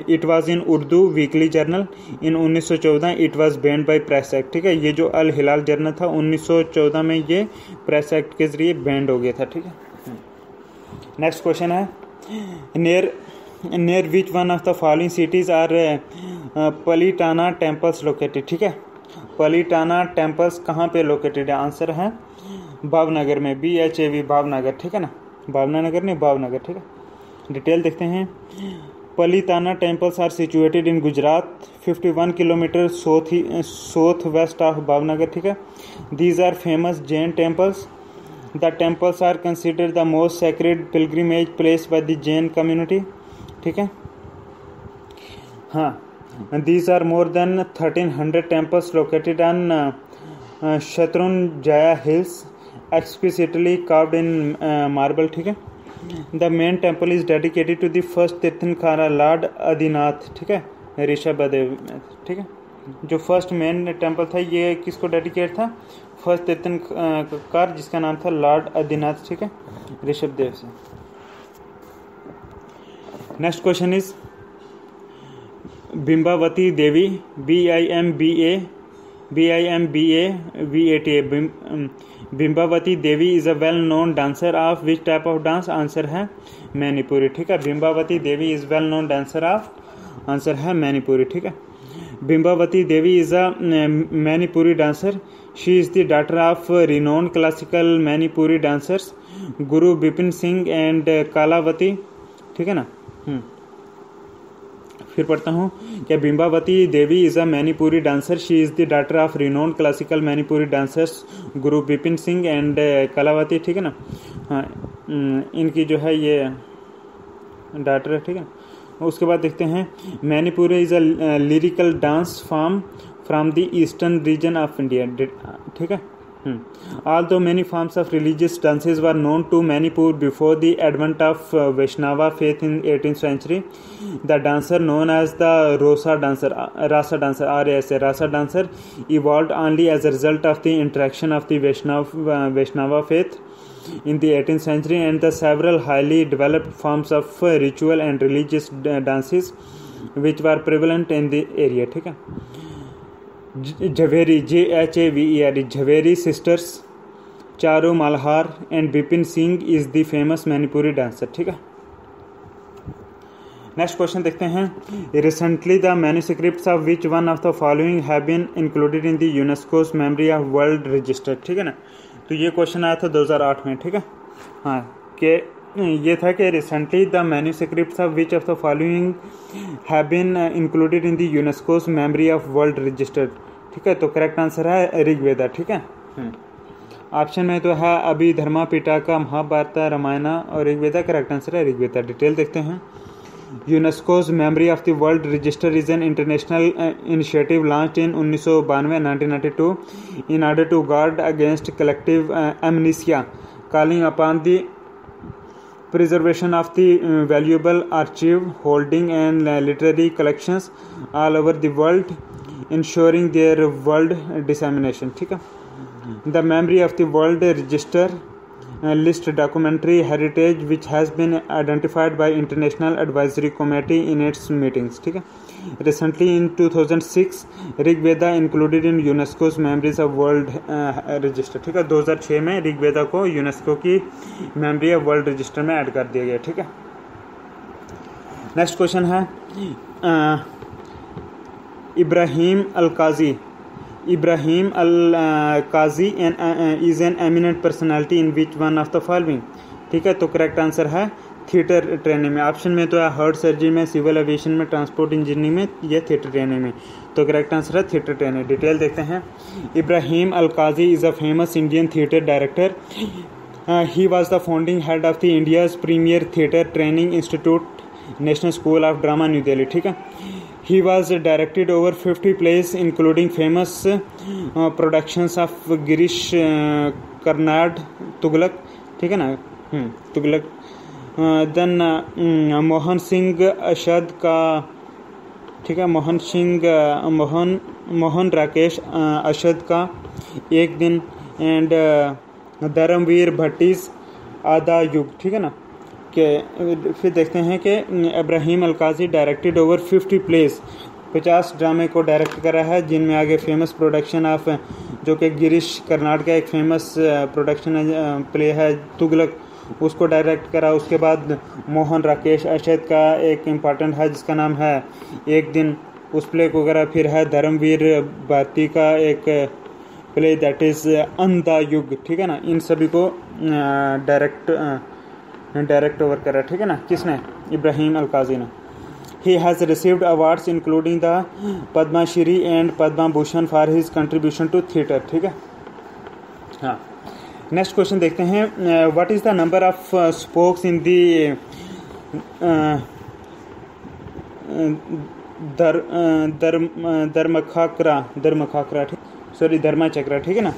It was in Urdu weekly journal. In 1914 it was banned by press act, ठीक है। ये जो अल हिलाल जर्नल था 1914 में ये प्रेस एक्ट के जरिए बैंड हो गया था, ठीक है। नेक्स्ट क्वेश्चन है near which one of the following cities are Palitana temples located, ठीक है। पलिटाना टेम्पल्स कहाँ पे लोकेटेड है? आंसर है भावनगर में, BHAV भावनगर, ठीक है ना। भावनगर नहीं, भावनगर, ठीक है। डिटेल देखते हैं। Palitana temples are situated in Gujarat 51 kilometre south west of Bhavnagar, ठीक है। These are famous Jain temples. The temples are considered the most sacred pilgrimage place by the Jain community, ठीक है. हाँ, these are more than 1300 temples located on Shatrunjaya hills, exquisitely carved in marble, ठीक है. The main temple is dedicated to the first Tirthankara Lord Adinath, ठीक है, ऋषभदेव, ठीक है. जो फर्स्ट मेन टेम्पल था ये किसको डेडिकेट था? फर्स्ट तीर्थंकर जिसका नाम था लॉर्ड आदिनाथ, ठीक है, ऋषभ देव से। Next question is Bimbavati Devi, BIMBAVATA, Bimbavati Devi is a well known dancer of which type of dance? Answer है मैनीपुरी, ठीक है। Bimbavati Devi is well known dancer of, answer है मैनीपुरी, ठीक है। Bimbavati Devi is a Manipuri dancer. She is the daughter of renowned classical Manipuri dancers Guru Bipin Singh and कालावती, ठीक है ना। फिर पढ़ता हूँ क्या Bimbavati Devi is a Manipuri dancer. She is the daughter of renowned classical Manipuri dancers Guru Bipin Singh and Kalavati, ठीक है ना। हाँ, इनकी जो है ये डॉटर है, ठीक है। उसके बाद देखते हैं Manipuri is a lyrical dance form from the eastern region of India, ठीक है। Although many forms of religious dances were known to Manipur before the advent of Vaishnava faith in 18th century, the dancer known as the Rasa dancer evolved only as a result of the interaction of the Vaishnava faith in the 18th century and the several highly developed forms of ritual and religious dances which were prevalent in the area, ठीक है। Jhaveri, JHAVERE, Jhaveri sisters, Charu Malhar and Bipin Singh is the famous Manipuri dancer, ठीक है। Next question देखते हैं recently the manuscripts of which one of the following have been included in the UNESCO's memory of world register, ठीक है ना। तो ये question आया था 2008 में, ठीक है। हाँ, कि ये था कि recently the manuscripts of which of the following have been included in the UNESCO's memory of world register, ठीक है। तो करेक्ट आंसर है ऋग्वेदा, ठीक है। ऑप्शन में तो है अभिधर्मा पिटाका महाभारत रामायण और ऋग्वेदा, करेक्ट आंसर है ऋग्वेदा। डिटेल देखते हैं। UNESCO's memory of the world register is an international initiative launched in 1992 in order to guard against collective amnesia, calling upon the preservation of the valuable archive, holding and literary collections all over the world, ensuring their world dissemination, ठीक है। The memory of the world register list documentary heritage which has been identified by International Advisory Committee in its meetings, ठीक है। Recently in 2006 Rigveda included in UNESCO's memories of world register, ठीक है। 2006 में ऋग्वेदा को UNESCO की memory of world register में add कर दिया गया, ठीक है। नेक्स्ट क्वेश्चन है Ibrahim Alkazi is an eminent personality in which one of the following, ठीक है। तो करेक्ट आंसर है थिएटर ट्रेनिंग में। ऑप्शन में तो है हार्ट सर्जरी में, सिविल एविएशन में, ट्रांसपोर्ट इंजीनियरिंग में, या थिएटर ट्रेनिंग में। तो करेक्ट आंसर है थिएटर ट्रेनिंग। डिटेल देखते हैं। Ibrahim Alkazi is a famous Indian theatre director. He was the founding head of the India's premier theatre training institute, national school of drama, new Delhi, ठीक है। He was directed over 50 plays including famous productions of Girish Karnad, Tughlaq, ठीक है ना, Tughlaq. Then Mohan Singh अशद का, ठीक है, मोहन राकेश अशद का एक दिन एंड धर्मवीर भट्टीज आधा युग, ठीक है ना। के फिर देखते हैं कि इब्राहिम अल-काजी डायरेक्टेड ओवर 50 प्लेस, 50 ड्रामे को डायरेक्ट करा है, जिनमें आगे फेमस प्रोडक्शन ऑफ जो कि गिरीश कर्नाड का एक फेमस प्रोडक्शन प्ले है तुगलक, उसको डायरेक्ट करा। उसके बाद मोहन राकेश अशद का एक इम्पॉर्टेंट है जिसका नाम है एक दिन, उस प्ले को करा। फिर है धर्मवीर भारती का एक प्ले दैट इज़ अंधा युग, ठीक है ना। इन सभी को डायरेक्ट ओवर करा, ठीक है ना, किसने? इब्राहिम अल-काजी ने। He has received awards including the Padma Shri and Padma Bhushan for his contribution to theatre, ठीक है। हाँ, नेक्स्ट क्वेश्चन देखते हैं। What is the number of spokes in the Dharmachakra, ठीक है ना।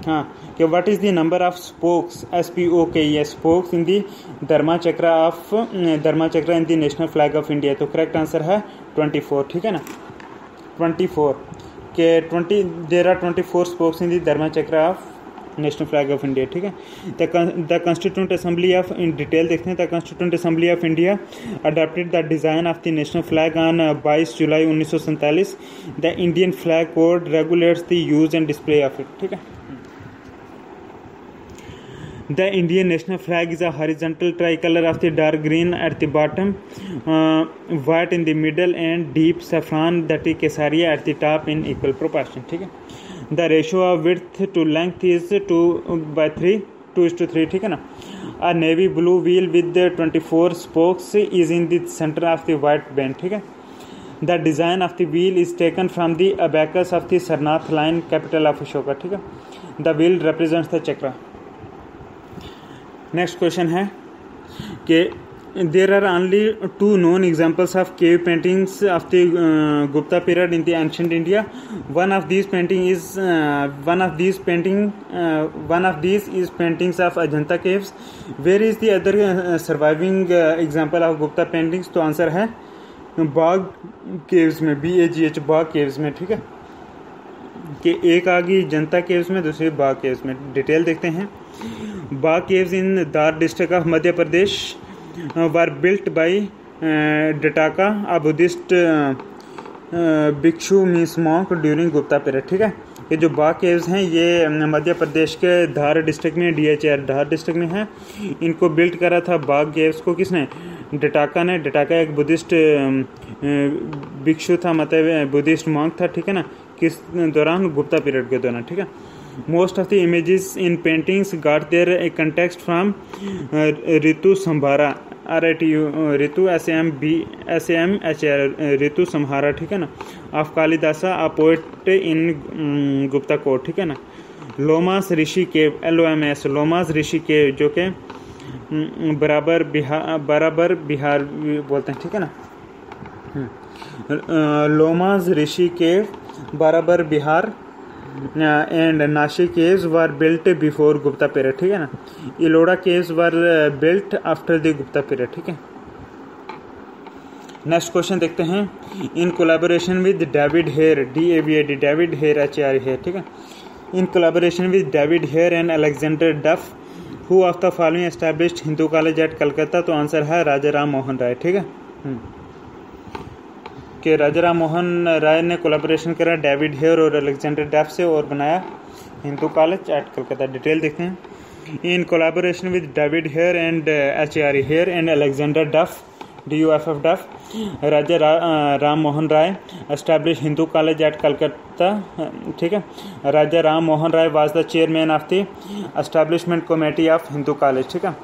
हाँ, कि what is the number of spokes, SPOKES, spokes in the Dharmachakra in the national flag of India. तो करेक्ट आंसर है 24, ठीक है ना, 24। कि there are 24 spokes in the धर्मा चक्र of national flag of India, ठीक है। The constituent assembly of, in detail देखते हैं, the constituent assembly of India adopted the design of the national flag on 22 July 1947। The Indian flag code regulates the use and display of it, ठीक है। The Indian national flag is a horizontal tricolor of the dark green at the bottom, white in the middle and deep saffron that is kesaria at the top in equal proportion, ठीक है। The ratio of width to length is 2:3, 2:3, ठीक है ना। A navy blue wheel with the 24 spokes is in the center of the white band, ठीक है। The design of the wheel is taken from the abacus of the Sarnath line, capital of Ashoka, ठीक है। The wheel represents the chakra। Next question है कि there are only 2 known examples of cave paintings of the Gupta period in the ancient India. One of these is paintings of Ajanta caves. Where is the other surviving example of Gupta paintings? तो answer है बाग caves में, BAGH बाग caves में, ठीक है। कि एक आ गई जनता caves में, दूसरी बाग केव्स में। डिटेल देखते हैं। बाग caves in Dhar district of Madhya Pradesh were built by Dataka, a Buddhist bhikshu means monk during Gupta period, ठीक है। ये जो बाग केव्स हैं ये मध्य प्रदेश के धार डिस्ट्रिक्ट में, DHR धार डिस्ट्रिक्ट में है। इनको बिल्ट करा था बाग केव्स को किसने? डटाका ने। डटाका एक बुद्धिस्ट भिक्षु था, मतलब बुद्धिस्ट मॉन्क था, ठीक है ना। किस दौरान? गुप्ता पीरियड के दौरान, ठीक है। Most of the images in paintings got their context from Ritu Samhara, Ritu SAMHR, Ritu Samhara, ठीक है ना। of Kalidasa, a poet in Gupta court, ठीक है ना। लोमास ऋषि केव, LOMAS, लोमास ऋषि केव, जो कि बराबर बिहार बोलते हैं, ठीक है ना। Lomas Rishi cave, Barabar Bihar and Nashik caves were built before Gupta period, ठीक है ना। Ellora caves were built after the Gupta period, ठीक है। नेक्स्ट क्वेश्चन देखते हैं। In collaboration with David Hare, DAVID, David Hare, HAR Hare, ठीक है। In collaboration with David Hare and Alexander Duff, who of the following established Hindu college at Calcutta, तो answer है राजा राम मोहन राय, ठीक है। कि राजा राम मोहन राय ने कोलैबोरेशन करा डेविड हेयर और अलेक्जेंडर डफ से और बनाया Hindu college at Calcutta. Detail देखते हैं। In collaboration with David Hare and HAR Hare and Alexander Duff, DUFF Duff, Raja Ram Mohan Roy establish Hindu college at Calcutta, ठीक है। Raja Ram Mohan Roy was the chairman of the establishment committee of Hindu college, ठीक है।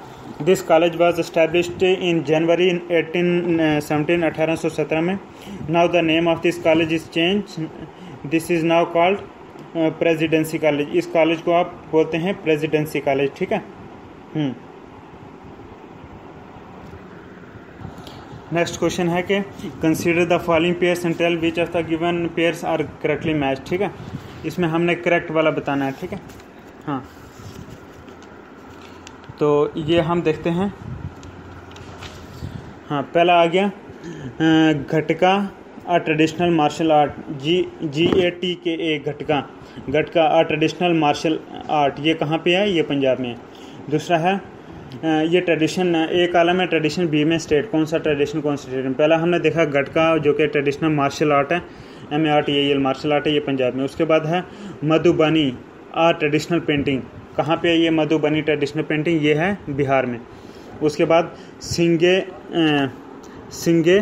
This college was established in January 1817, 1817 में। Now the name of this college is change, this is now called presidency college. इस college को आप बोलते हैं प्रेसिडेंसी कॉलेज, ठीक है। नेक्स्ट क्वेश्चन है कि consider the following pairs and tell which of the given pairs are correctly match, ठीक है। इसमें हमने करेक्ट वाला बताना है, ठीक है। हाँ, तो ये हम देखते हैं। हाँ, पहला आ गया Gatka, a traditional martial art, GATKA, Gatka a traditional martial art. ये कहाँ पे है? ये पंजाब में है। दूसरा है ये ट्रेडिशन, ए कॉलम है ट्रेडिशन, बी में स्टेट। कौन सा ट्रेडिशन, कौन सा स्टेट? पहला हमने देखा घटका जो कि ट्रेडिशनल मार्शल आर्ट है, MARTAL मार्शल आर्ट है, ये पंजाब में। उसके बाद है मधुबनी आ ट्रेडिशनल पेंटिंग, कहाँ पे है ये मधुबनी ट्रेडिशनल पेंटिंग? ये है बिहार में। उसके बाद सिंगे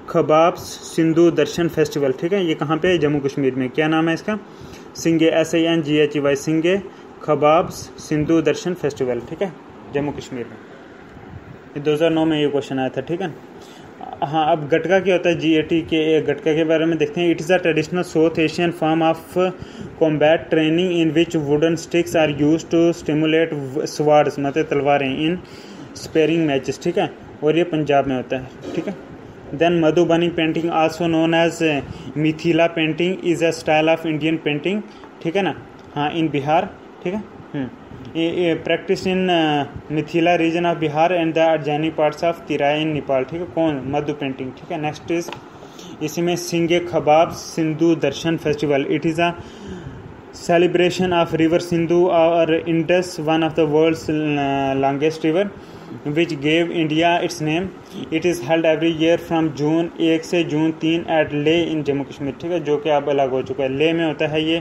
खबाब्स सिंधु दर्शन फेस्टिवल, ठीक है। ये कहाँ पे है? जम्मू कश्मीर में। क्या नाम है इसका? सिंगे, SINGHEY, सिंगे खबाब्स सिंधु दर्शन फेस्टिवल, ठीक है, जम्मू कश्मीर में। 2009 में ये क्वेश्चन आया था, ठीक है। हाँ, अब गटका क्या होता है? GATKA, गटका के बारे में देखते हैं। It is a traditional south Asian form of combat training in which wooden sticks are use to stimulate swords, मतलब तलवारें, इन स्पेयरिंग मैचेस, ठीक है। और ये पंजाब में होता है, ठीक है। Then Madhubani painting, also known as Mithila painting, is a style of Indian painting, ठीक है ना। हाँ, इन बिहार, ठीक है। Practice in Mithila region of Bihar and the adjoining parts of Terai in Nepal, ठीक है। कौन? मधु पेंटिंग, ठीक है। नेक्स्ट इज इसी में Singhe Khabab Sindhu Darshan festival. It is a celebration of river Sindhu or Indus, one of the world's longest river, which gave India its name. It is held every year from जून 1 से जून 3 at Leh इन जम्मू कश्मीर, ठीक है, जो कि अब अलग हो चुका है। लेह में होता है ये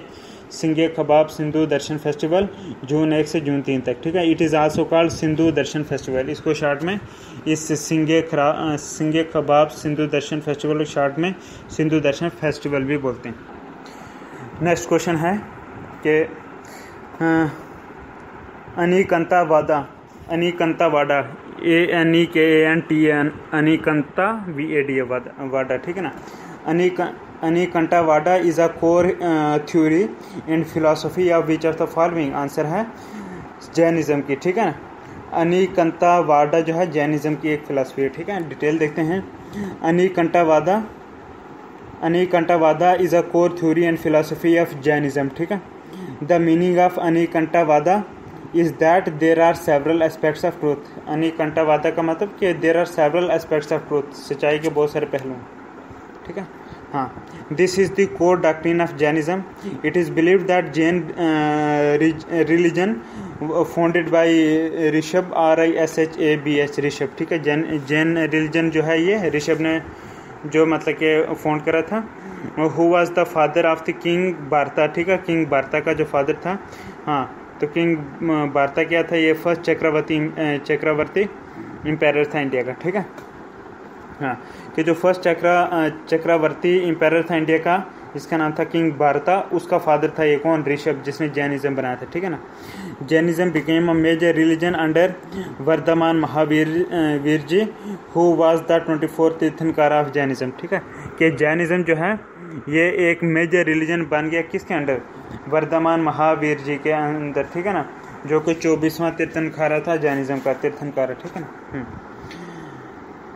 सिंगे खबाब सिंधु दर्शन फेस्टिवल जून 1 से जून 3 तक, ठीक है। It is also called Sindhu Darshan festival. इसको शॉर्ट में इस सिंगे खबाब सिंधु दर्शन फेस्टिवल को शॉर्ट में सिंधु दर्शन फेस्टिवल भी बोलते हैं। नेक्स्ट क्वेश्चन है कि अनिकंतावादा अनिकंतावादा वाडा, ठीक है ना। Anekantavada is a core theory and philosophy of which of the following. Answer है जैनिज्म की, ठीक है ना। अनिकंतावादा जो है जैनिज्म की एक फिलोसफी है, ठीक है। डिटेल देखते हैं। Anekantavada is a core theory and philosophy of Jainism, ठीक है। The meaning of अनिकंटावादा is that there are several aspects of truth। अनिकंटावादा का मतलब कि there are several aspects of truth, सच्चाई के बहुत सारे पहलू, ठीक है। हाँ, this is the core doctrine of Jainism। It is believed that Jain religion founded by Rishabh RISHABH Rishabh, ठीक है। जैन रिलीजन जो है ये ऋषभ ने जो मतलब कि फाउंड करा था। Who was the father of the king Barta, ठीक है। किंग बार्ता का जो फादर था, हाँ, तो किंग बार्ता क्या था, ये फर्स्ट चक्रवर्ती एम्पायर था इंडिया का, ठीक है। हाँ, कि जो फर्स्ट चक्रवर्ती एम्पायर था इंडिया का, जिसका नाम था किंग बार्ता, उसका फादर था ये कौन, ऋषभ, जिसने जैनिज्म बनाया था, ठीक है ना। Jainism became a major religion under Vardhaman Mahavir ji who was the 24th tirthankara of Jainism, ठीक है। कि जैनिज्म जो है ये एक मेजर रिलीजन बन गया किसके अंडर, वर्धमान महावीर जी के अंदर, ठीक है ना, जो कि 24वां तीर्थंकर था जैनिज्म का, तीर्थंकर, ठीक है ना।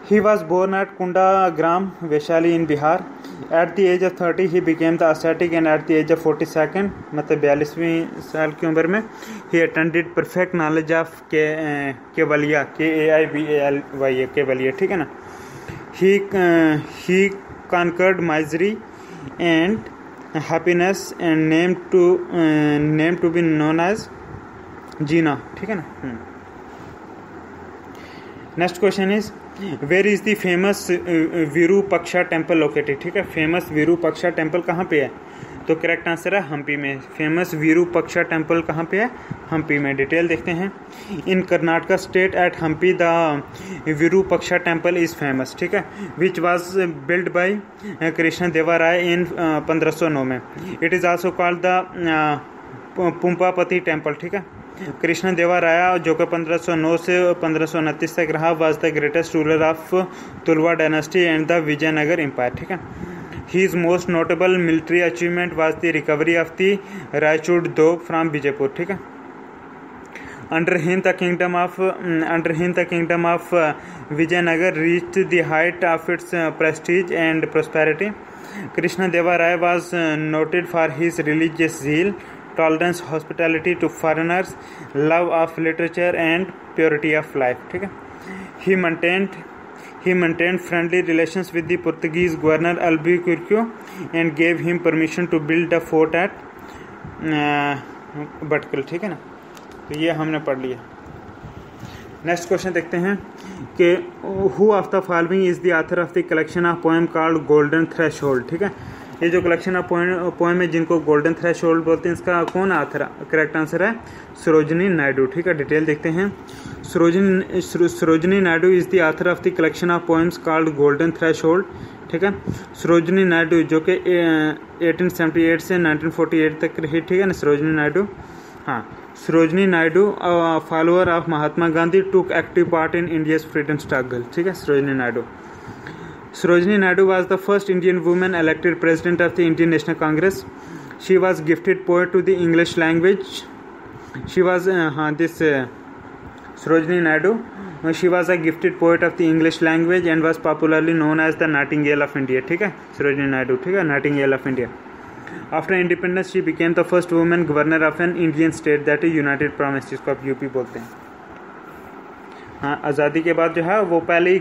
He was born at Kundagram, Vaishali in Bihar. At the age of 30 he became the ascetic and at the age of 42 मतलब 42वीं साल की उम्र में he attended perfect knowledge of Kewalia, KAIVALYA Kewalia, ठीक है ना। He conquered misery and happiness and named to be known as Jina, ठीक है ना। Next question is where is the famous Virupaksha temple located, ठीक है। फेमस विरूपाक्षा टेम्पल कहाँ पे है, तो करेक्ट आंसर है हम्पी में। फेमस विरूपाक्षा टेम्पल कहाँ पे है, हम्पी में। डिटेल देखते हैं। In Karnataka state at Hampi the Virupaksha temple is famous, ठीक है, which was build by Krishna Deva Raya in 1509 में। It is also called the Pampapati temple, ठीक है। कृष्ण देवा राय जो कि 1509 से 1529 तक रहा, was the greatest ruler of Tuluva dynasty and the Vijayanagara empire, ठीक है। His most notable military achievement was the recovery of the Raichur Dog from Bijapur, ठीक है। Under him the kingdom of Vijayanagar reached the height of its prestige and prosperity. Krishna Deva Rai was noted for his religious zeal, tolerance, hospitality to foreigners, love of literature and purity of life, ठीक है। He maintained friendly relations with the Portuguese governor Albuquerque and gave him permission to build a fort at Bhatkal, ठीक है ना। तो ये हमने पढ़ लिया। नेक्स्ट क्वेश्चन देखते हैं कि who of the following is the author of the collection of poem called golden threshold, ठीक है। ये जो कलेक्शन ऑफ पोएम है जिनको गोल्डन थ्रेशोल्ड बोलते हैं, इसका कौन ऑथर है, करेक्ट आंसर है सरोजिनी नायडू, ठीक है। डिटेल देखते हैं। Sarojini Naidu is the author of the collection of poems called golden threshold, ठीक है। सरोजिनी नायडू जो कि 1878 से 1948 तक रही, ठीक है ना, सरोजिनी नायडू। हाँ, Sarojini Naidu follower of Mahatma Gandhi, took active part in India's freedom struggle, ठीक है। Sarojini Naidu was the first Indian woman elected president of the Indian National Congress. She was gifted poet to the English language. She was Sarojini Naidu. She was a gifted poet of the English language and was popularly known as the Nightingale of India. ठीक है, Sarojini Naidu, ठीक है, Nightingale of India. After independence, she became the first woman governor of an Indian state, that is United Province, जिसको आप UP बोलते हैं। हाँ, आज़ादी के बाद जो है वो पहली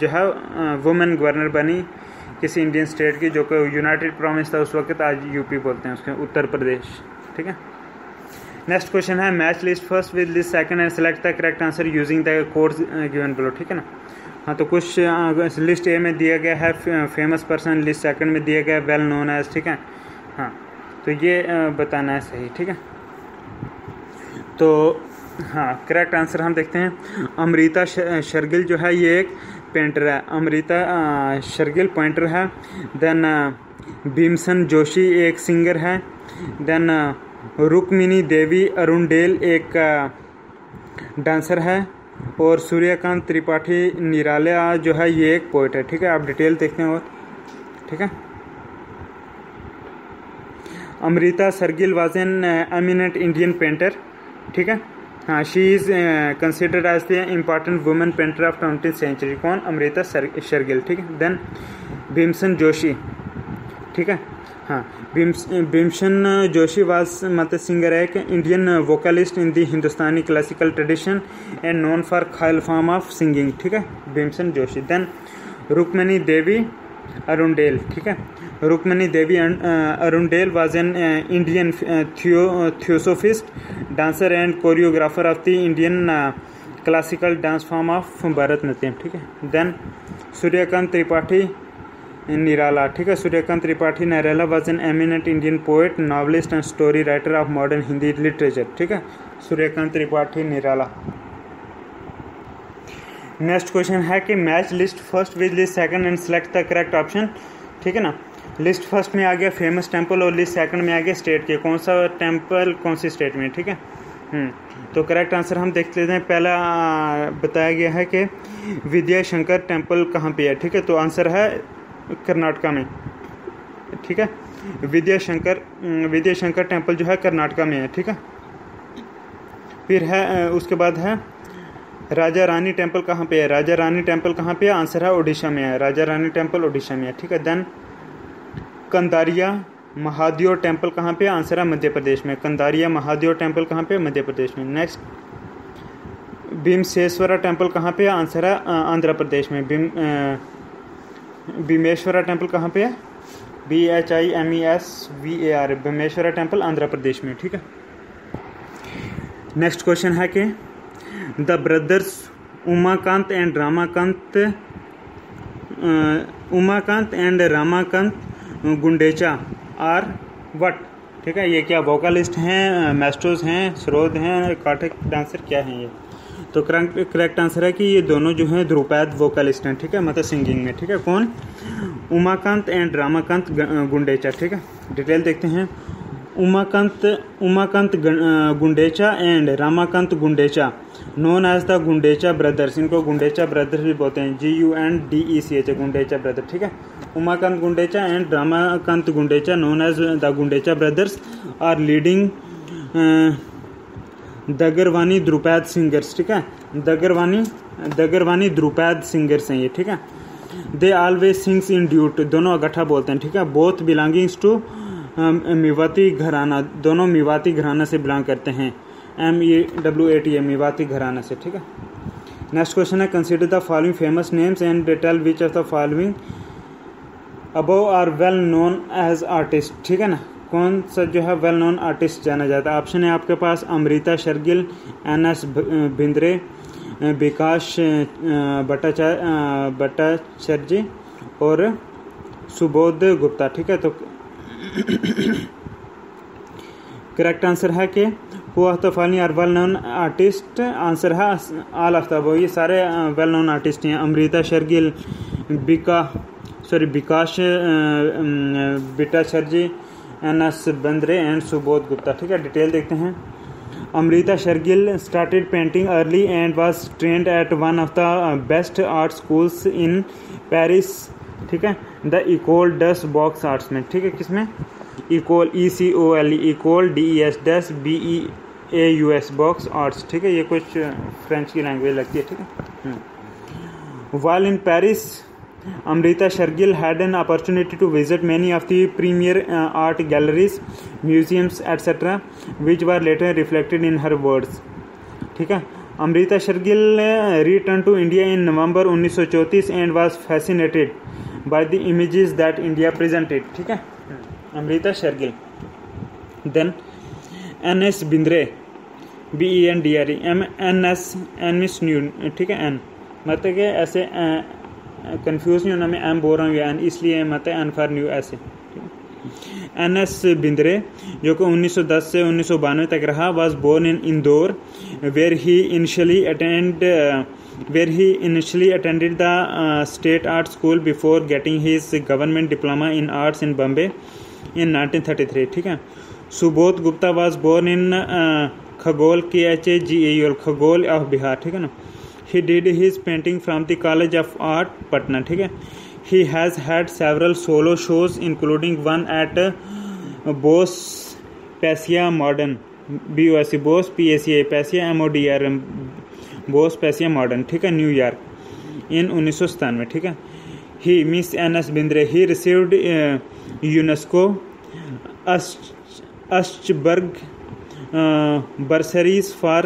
जो है वुमेन गवर्नर बनी किसी इंडियन स्टेट की, जो कि यूनाइटेड प्रोविंस था उस वक्त, आज यूपी बोलते हैं उसके, उत्तर प्रदेश। ठीक है। नेक्स्ट क्वेश्चन है match list first with list second and select the correct answer using the codes given below. ठीक है ना। हाँ, तो कुछ लिस्ट ए में दिया गया है फेमस पर्सन, लिस्ट सेकंड में दिया गया है वेल नोन एज। ठीक है। हाँ, तो ये बताना है सही। ठीक है। तो हाँ, करेक्ट आंसर हम देखते हैं। अमृता शर्गिल जो है ये एक पेंटर है। अमृता शर्गिल पेंटर है। देन भीमसन जोशी एक सिंगर है। देन रुक्मिणी देवी अरुणडेल एक डांसर है। और सूर्यकांत त्रिपाठी निराला जो है ये एक पोइट है। ठीक है। आप डिटेल देखते हैं और। ठीक है। Amrita Shergil was an eminent Indian painter. ठीक है। हाँ, she is considered as the important women painter of 20th century. कौन? अमृता शर्गिल। ठीक है। देन भीमसन जोशी। ठीक है। हाँ, भीमसन जोशी वाज मतलब सिंगर है कि Indian vocalist in the Hindustani classical tradition and known for khayal form of singing. ठीक है, भीमसन जोशी। Then Rukmini Devi Arundale. ठीक है। Rukmini Devi Arundale was an Indian theosophist, dancer and choreographer of the Indian classical dance form of Bharatanatyam. ठीक है। Then Suryakant Tripathi Nirala. ठीक है। Suryakant Tripathi Nirala was an eminent Indian poet, novelist and story writer of modern Hindi literature. ठीक है, सूर्यकांत त्रिपाठी निराला। नेक्स्ट क्वेश्चन है कि match list first with list second and select the correct option. ठीक है ना। लिस्ट फर्स्ट में आ गया फेमस टेम्पल और लिस्ट सेकंड में आ गया स्टेट के, कौन सा टेम्पल कौन सी स्टेट में। ठीक है। तो करेक्ट आंसर हम देख लेते हैं। पहला बताया गया है कि विद्या शंकर टेम्पल कहाँ पे है। ठीक है। तो आंसर है कर्नाटका में। ठीक है। विद्या शंकर टेम्पल जो है कर्नाटका में है। ठीक है। फिर है उसके बाद है राजा रानी टेम्पल कहाँ पे है। राजा रानी टेम्पल कहाँ पे है? आंसर है उड़ीसा में है। राजा रानी टेम्पल उड़ीसा में है। ठीक है। देन कंदारिया महादेव टेम्पल कहाँ पे? आंसर है मध्य प्रदेश में। कंदारिया महादेव टेम्पल कहाँ पे? मध्य प्रदेश में। नेक्स्ट भीमसेश्वरा टेम्पल कहाँ पे? आंसर है आंध्र प्रदेश में। भीमेश्वरा टेम्पल कहाँ पे है? BHIMESVAR भीमेश्वरा टेम्पल आंध्र प्रदेश में। ठीक है। नेक्स्ट क्वेश्चन है कि the brothers Umakant and Ramakant Gundecha are what. ठीक है। ये क्या वोकलिस्ट हैं, मैस्ट्रोज हैं, स्रोत हैं, काठक डांसर क्या हैं ये? तो करेक्ट आंसर है कि ये दोनों जो हैं ध्रुपद वोकलिस्ट हैं। ठीक है, मतलब सिंगिंग में। ठीक है। कौन? उमाकांत एंड रामाकांत गुंडेचा। ठीक है। डिटेल देखते हैं। Umakant Gundecha and Ramakant Gundecha known as the Gundecha brothers. इनको गुंडेचा ब्रदर्स भी बोलते हैं। GUNDECH Gundecha brother. ठीक है। Umakant Gundecha and Ramakant Gundecha known as the Gundecha brothers are leading Dagarvani dhrupad singers. ठीक है। दगरवानी ध्रुपद सिंगर्स हैं ये। ठीक है। They always sings in duet. दोनों अगट्ठा बोलते हैं। ठीक है। बोथ बिलोंगिंग्स टू मेवाती घराना। दोनों मेवाती घराना से बिलोंग करते हैं। MEWAT मेवाती घराना से। ठीक है। नेक्स्ट क्वेश्चन है consider the following famous names and tell which of the following above are well known as artist. ठीक है ना। कौन सा जो है वेल नोन आर्टिस्ट जाना जाता है? ऑप्शन है आपके पास अमृता शर्गिल, NS भिंद्रे, विकास भट्टाचार्य और सुबोध गुप्ता। ठीक है। तो करेक्ट आंसर है कि who of the following are well known artist. Answer है ऑल ऑफ द। ये सारे वेल नोन आर्टिस्ट हैं। Amrita Shergil, Vikas Bhattacharya, NS Bendre and Subodh Gupta. ठीक है। डिटेल देखते हैं। Amrita Shergill started painting early and was trained at one of the best art schools in Paris. ठीक है। The École des Beaux Arts में। ठीक है। किसमें? École ECOLE École DES BEAUS Beaux Arts। ठीक है। ये कुछ फ्रेंच की लैंग्वेज लगती है। ठीक है। While in Paris, Amrita Shergill had an opportunity to visit many of the premier art galleries, museums, etc., which were later reflected in her words. ठीक है। Amrita Shergill returned to India in November 1934 and was fascinated by the images that India presented, ठीक है, Amrita Shergil. Then NS Bendre, BENDRE, NS means new, ठीक है, N मतलब कि ऐसे confuse नहीं होना, मैं M बोल रहा हूँ या N, इसलिए मतलब N फॉर न्यू ऐसे। NS बिंद्रे जो कि 1910 से 1992 तक रहा, was born in Indore where he initially attended the state art school before getting his government diploma in arts in Bombay in 1933, ठीक है। Subodh Gupta was born in Khagaul, KHAGAUL, खगोल ऑफ बिहार, ठीक है ना। He did his painting from the College of Art, Patna, ठीक है। He has had several solo shows including one at Bose Passia Modern, BOSC, Bose PACA, Passia MODRN, Bose Passia Modern, ठीक है, New York in 1997, ठीक है। He Miss NS Bindre, he received UNESCO Ashburg bursaries for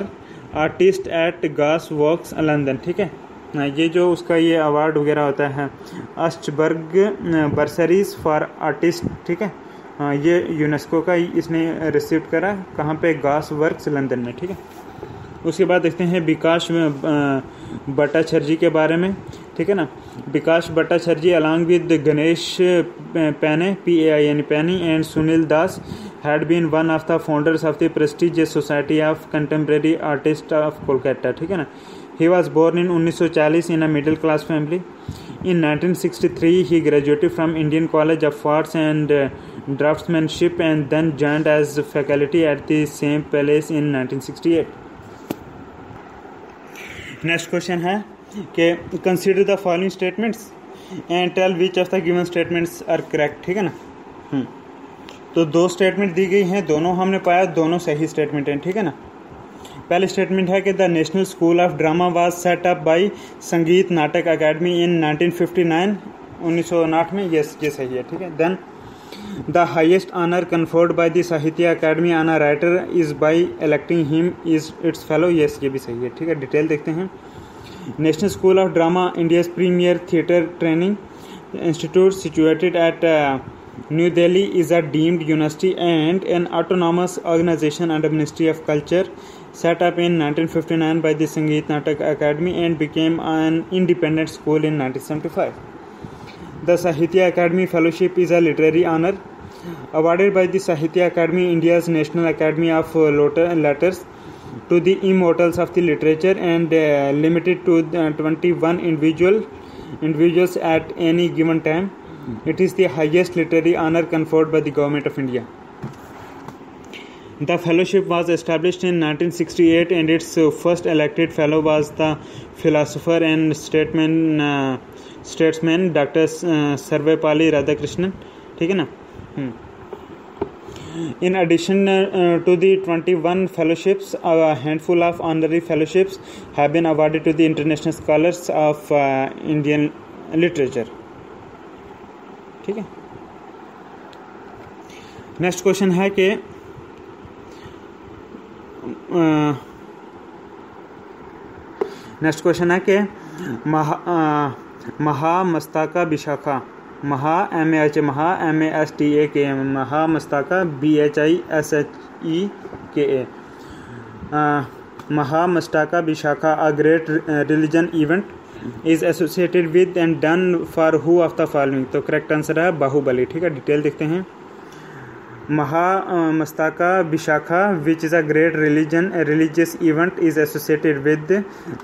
artist eight गास works London, ठीक है। ये जो उसका ये अवार्ड वगैरह होता है अश्टबर्ग बर्सरीज फॉर आर्टिस्ट, ठीक है, ये यूनेस्को का इसने रिसीव करा, कहाँ पे, गास वर्क्स लंदन में, ठीक है। उसके बाद देखते हैं विकास भट्टाचार्य के बारे में, ठीक है ना। विकास भट्टाचार्य अलॉन्ग विद गणेश पैने, PAIN पैनी, and Sunil Das had been one of the founders of the prestigious Society of Contemporary Artists of Kolkata, ठीक है ना। He was born in 1940 in a middle class family. In 1963 he graduated from Indian College of Arts and Draftsmanship and then joined as faculty at the same place in 1968. Next question है कि consider the following statements and tell which of the given statements are correct, ठीक है ना। तो दो statement दी गई हैं, दोनों हमने पाया, दोनों सही स्टेटमेंट हैं, ठीक है ना। पहली स्टेटमेंट है कि the national school of drama was set up by संगीत नाटक अकेडमी इन 1959, 1959 में, ये सही है, ठीक है। Then the highest honour conferred by the Sahitya Akademi on a writer is by electing him is its fellow, yes ये भी सही है, ठीक है। डिटेल देखते हैं। National school of drama, India's premier theatre training institute situated at New Delhi, is a deemed university and an autonomous organization under Ministry of Culture, set up in 1959 by the Sangeet Natak Academy and became an independent school in 1975. The Sahitya Academy Fellowship is a literary honor awarded by the Sahitya Academy, India's National Academy of Letters, to the immortals of the literature and limited to 21 individuals at any given time. It is the highest literary honor conferred by the Government of India. The fellowship was established in 1968 and its first elected fellow was the philosopher and statesman Dr. Sarvepalli Radhakrishnan, ठीक है ना। In addition to the 21 fellowships, a handful of honorary fellowships have been awarded to the international scholars of Indian literature, ठीक है। Next question है कि महामस्तका Vishakha, Maha MASTA Mahamastaka BHISHEKA, Mahamastakabhisheka, a great religion event is associated with and done for who of the following, तो correct answer है बाहुबली, ठीक है। Detail देखते हैं। Mahamastakabhisheka which is a great religious event is associated with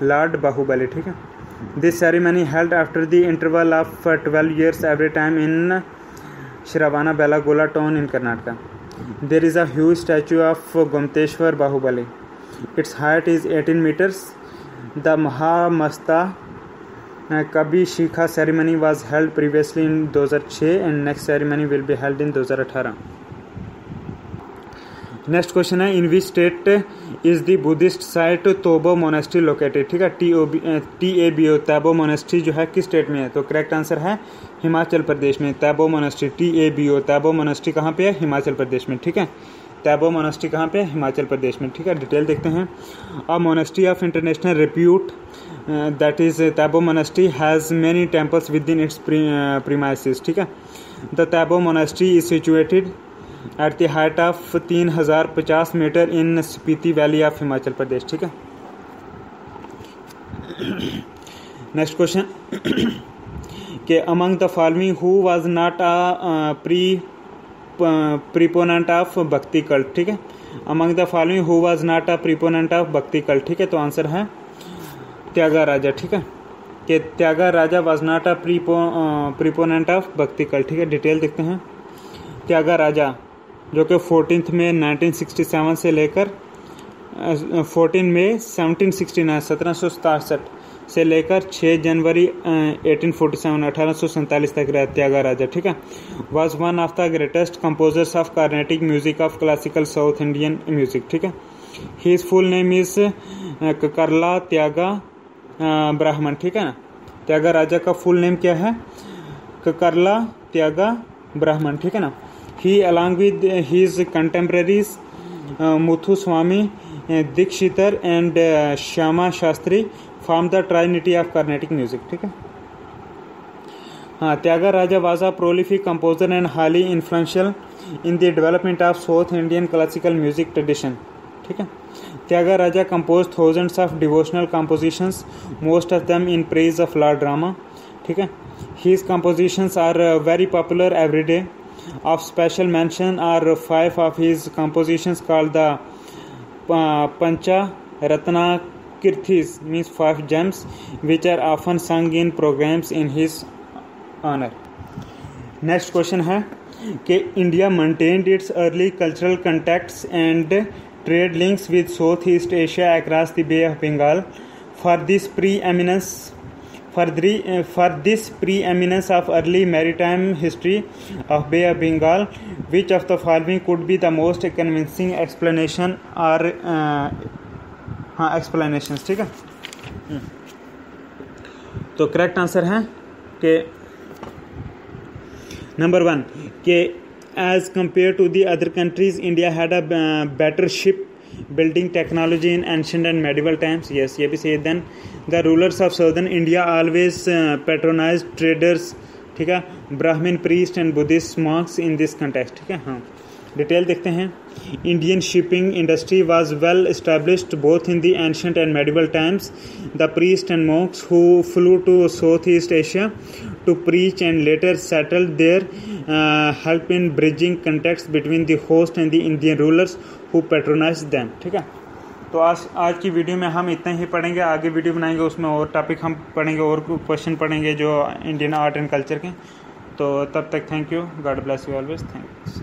Lord Bahubali, ठीक है। This ceremony held after the interval of 12 years every time in Shravana Belagola town in Karnataka. There is a huge statue of Gomteshwar Bahubali. Its height is 18 meters. The Mahamasta Kabi Shikha ceremony was held previously in 2006 and next ceremony will be held in 2018. Next question है in which state is the Buddhist site Tabo monastery located, ठीक है। TABO तैबो monastery जो है किस state में है, तो correct answer है हिमाचल प्रदेश में, तैबो मोनेस्ट्री TABO तैबो मोनेस्ट्री कहाँ पे है, हिमाचल प्रदेश में, ठीक है। तैबो मोनास्ट्री कहाँ पे? हिमाचल प्रदेश में। ठीक है, डिटेल देखते हैं। A monastery of international repute that is Tabo monastery has many temples within its premises. ठीक है, the Tabo monastery is situated at the height of 3050 metre in Spiti valley of Himachal Pradesh. ठीक है, नेक्स्ट क्वेश्चन कि among the following who was not a proponent of bhakti cult. ठीक है, among the following who was not a proponent of bhakti cult. ठीक है, तो answer है त्यागराजा। ठीक है, कि Tyagaraja was not a proponent of bhakti cult. ठीक है, डिटेल देखते हैं। त्यागराजा जो कि 14 मई 1967 से लेकर 14 मई 1767 से लेकर 6 जनवरी 1847 तक रहा त्यागराजा। ठीक है, was one of the greatest composers of Carnatic music of classical south Indian music. ठीक है, हिज फुल नेम इज ककरला त्यागा ब्राह्मण। ठीक है ना, त्यागराजा का फुल नेम क्या है? ककरला त्यागा ब्राह्मण। ठीक है ना, he along with his contemporaries Muthuswami Dikshitar and Shyama Shastri form the trinity of Carnatic music. ठीक है, हाँ, Tyagaraja was a prolific composer and highly influential in the development of South Indian classical music tradition. ठीक है, Tyagaraja composed thousands of devotional compositions, most of them in praise of Lord Rama. ठीक है, his compositions are very popular every day. Of special mention are 5 of his compositions called the Pancha Ratnakirtis, means 5 gems, which are often sung in programs in his honor. Next question है कि India maintained its early cultural contacts and trade links with Southeast Asia across the Bay of Bengal. For this preeminence of early maritime history of Bay of Bengal, which of the following could be the most convincing explanation or explanations? ठीक है, तो correct answer है कि number 1 कि as compared to the other countries, India had a better ship building technology in ancient and medieval times. Yes, ये भी सही है. Then the rulers of southern India always patronized traders. ठीक है, Brahmin priests and Buddhist monks in this context. ठीक है, हाँ, detail देखते हैं. Indian shipping industry was well established both in the ancient and medieval times. The priests and monks who flew to Southeast Asia to preach and later settled there helped in bridging contacts between the host and the Indian rulers who patronized them. ठीक है, तो आज की video में हम इतना ही पढ़ेंगे. आगे वीडियो बनाएंगे, उसमें और टॉपिक हम पढ़ेंगे और क्वेश्चन पढ़ेंगे जो इंडियन आर्ट एंड कल्चर के. तो तब तक thank you. God bless you always. Thanks.